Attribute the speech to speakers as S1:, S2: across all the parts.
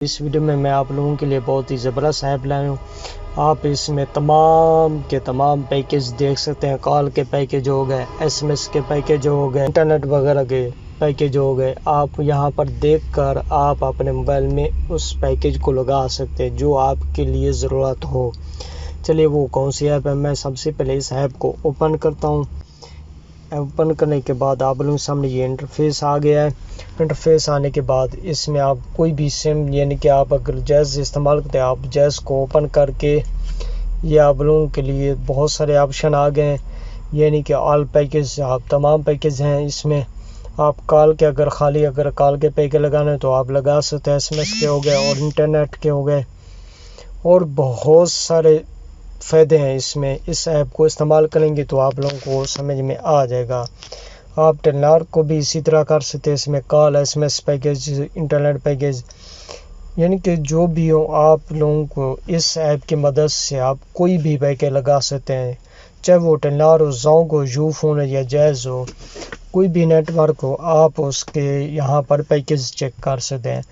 S1: اس video میں آپ لوگوں کے لیے بہت ہی زبردست ایپ لایا ہوں۔ آپ اس میں تمام کے تمام پیکج دیکھ سکتے ہیں۔ کال کے پیکج ہو گئے، ایس ایم ایس کے پیکج ہو گئے، انٹرنیٹ وغیرہ کے پیکج ہو گئے۔ آپ یہاں پر دیکھ کر آپ اپنے موبائل میں اس پیکج کو لگا سکتے ہیں جو آپ کے لیے ضرورت ہو۔ چلیے وہ کون سی ایپ ہے، میں سب سے پہلے اس ایپ کو اوپن کرتا ہوں۔ اوپن کرنے کے بعد آپ لوگوں کے سامنے یہ انٹرفیس آ گیا ہے۔ انٹرفیس آنے کے بعد اس میں آپ کوئی بھی سم، یعنی کہ آپ اگر جیز استعمال کرتے ہیں، آپ جیز کو اوپن کر کے یہ آپ لوگوں کے لیے بہت سارے آپشن آ گئے ہیں، یعنی کہ آل پیکج، آپ تمام پیکج ہیں اس میں۔ آپ کال کے اگر کال کے پیکج لگانے تو آپ لگا سکتے ہیں، ایس ایم ایس کے ہو گئے اور انٹرنیٹ کے ہو گئے، اور بہت سارے فائدے ہیں اس میں۔ اس ایپ کو استعمال کریں گے تو آپ لوگوں کو سمجھ میں آ جائے گا۔ آپ ٹیلنار کو بھی اسی طرح کر سکتے ہیں، اس میں call, S M S package, internet package, یعنی کہ جو بھی ہو آپ لوگوں کو اس ایپ کی مدد سے آپ کوئی بھی پیکج لگا سکتے ہیں، چاہے وہ ٹیلنار ہو، زونگ ہو، یو فون ہو یا جیز ہو، کوئی بھی نیٹ ورک ہو، آپ اس کے یہاں پر پیکج چیک کر سکتے ہیں۔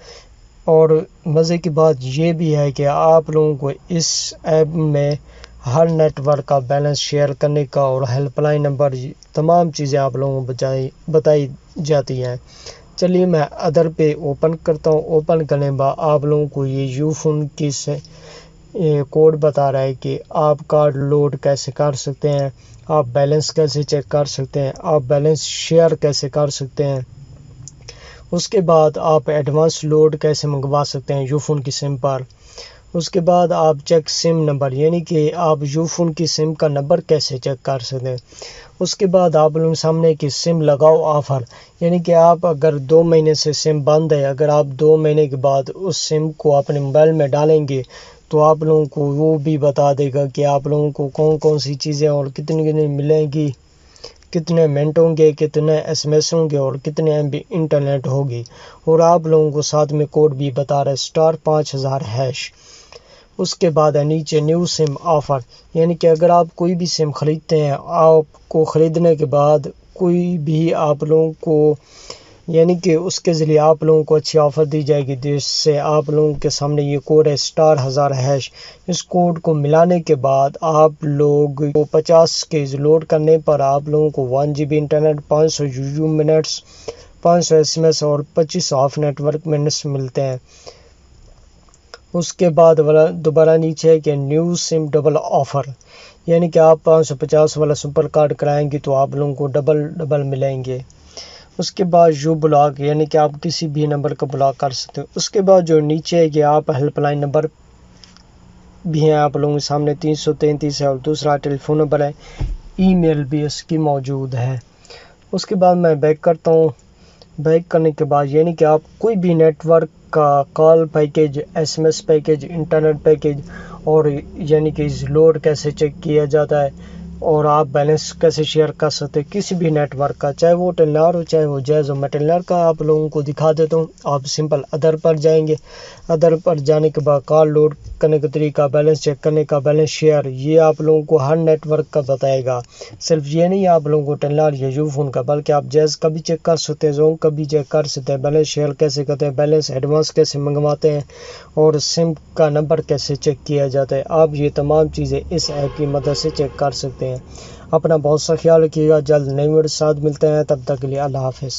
S1: اور مزے کی بات یہ بھی ہے کہ آپ لوگوں کو اس ایپ میں ہر نیٹ ورک کا بیلنس شیئر کرنے کا اور ہیلپ لائن نمبر، تمام چیزیں آپ لوگوں کو بتائی جاتی ہیں۔ چلیے میں ادر پہ اوپن کرتا ہوں۔ اوپن کرنے کے بعد آپ لوگوں کو یہ یو فون کی کوڈ بتا رہا ہے کہ آپ کارڈ لوڈ کیسے کر سکتے ہیں، آپ بیلنس کیسے چیک کر سکتے ہیں، آپ بیلنس شیئر کیسے کر سکتے ہیں۔ اس کے بعد آپ ایڈوانس لوڈ کیسے منگوا سکتے ہیں یو فون کی سم پر۔ اس کے بعد آپ چیک سم نمبر، یعنی کہ آپ یو فون کی سم کا نمبر کیسے چیک کر سکتے ہیں۔ اس کے بعد آپ لوگوں کے سامنے کہ سم لگاؤ آفر، یعنی کہ آپ اگر 2 مہینے سے سم بند ہے، اگر آپ 2 مہینے کے بعد اس سم کو اپنے موبائل میں ڈالیں گے تو آپ لوگوں کو وہ بھی بتا دے گا کہ آپ لوگوں کو کون کون سی چیزیں اور کتنی ملیں گی، کتنے منٹ ہوں گے، کتنے ایس ایم ایس ہوں گے اور کتنے ایم بی انٹرنیٹ ہوگی۔ اور آپ لوگوں کو ساتھ میں کوڈ بھی بتا رہا ہے *5000#۔ اس کے بعد ہے نیچے نیو سم آفر، یعنی کہ اگر آپ کوئی بھی سم خریدتے ہیں، آپ کو خریدنے کے بعد کوئی بھی آپ لوگوں کو، یعنی کہ اس کے ذریعے آپ لوگوں کو اچھی آفر دی جائے گی، جس سے آپ لوگوں کے سامنے یہ کوڈ ہے *1000#۔ اس کوڈ کو ملانے کے بعد آپ لوگ کو 50 کے لوڈ کرنے پر آپ لوگوں کو 1 GB internet, 500 UU minutes, 500 SMS اور 25 آف نیٹ ورک منٹس ملتے ہیں۔ اس کے بعد دوبارہ نیچے ہے کہ نیو سم ڈبل آفر، یعنی کہ آپ 550 والا سپر کارڈ کرائیں گے تو آپ لوگوں کو ڈبل ملیں گے۔ اس کے بعد یو بلاک، یعنی کہ آپ کسی بھی نمبر کا بلاک کر سکتے ہیں۔ اس کے بعد جو نیچے ہے کہ آپ ہیلپ لائن نمبر بھی ہیں آپ لوگوں کے سامنے، 333 ہے اور دوسرا ٹیلی فون نمبر ہے، ای میل بھی اس کی موجود ہے۔ اس کے بعد میں بیک کرتا ہوں۔ بیک کرنے کے بعد یعنی کہ آپ کوئی بھی نیٹ ورک کا کال package, S M S package, internet package, اور یعنی کہ لوڈ کیسے چیک کیا جاتا ہے اور آپ بیلنس کیسے شیئر کر سکتے ہیں کسی بھی نیٹ ورک کا، چاہے وہ ٹیلنار ہو چاہے وہ جیز ہو۔ میں ٹیلنار کا آپ لوگوں کو دکھا دیتا ہوں۔ آپ سمپل ادر پر جائیں گے، ادر پر جانے کے بعد کال لوڈ کرنے کا طریقہ، بیلنس چیک کرنے کا، بیلنس شیئر، یہ آپ لوگوں کو ہر نیٹ ورک کا بتائے گا۔ صرف یہ نہیں آپ لوگوں کو ٹیلنار یا یو فون کا، بلکہ آپ جیز کا بھی چیک کر سکتے ہیں، زونگ کا بھی چیک کر سکتے ہیں، بیلنس شیئر کیسے کرتے ہیں، بیلنس ایڈوانس کیسے منگواتے ہیں اور سم کا نمبر کیسے چیک کیا جاتا ہے۔ آپ یہ تمام چیزیں اس ایپ کی مدد سے چیک کر سکتے ہیں۔ اپنا بہت سا خیال رکھیے گا، جلد نئی ویڈیو کے ساتھ ملتے ہیں، تب تک کے لیے اللہ حافظ۔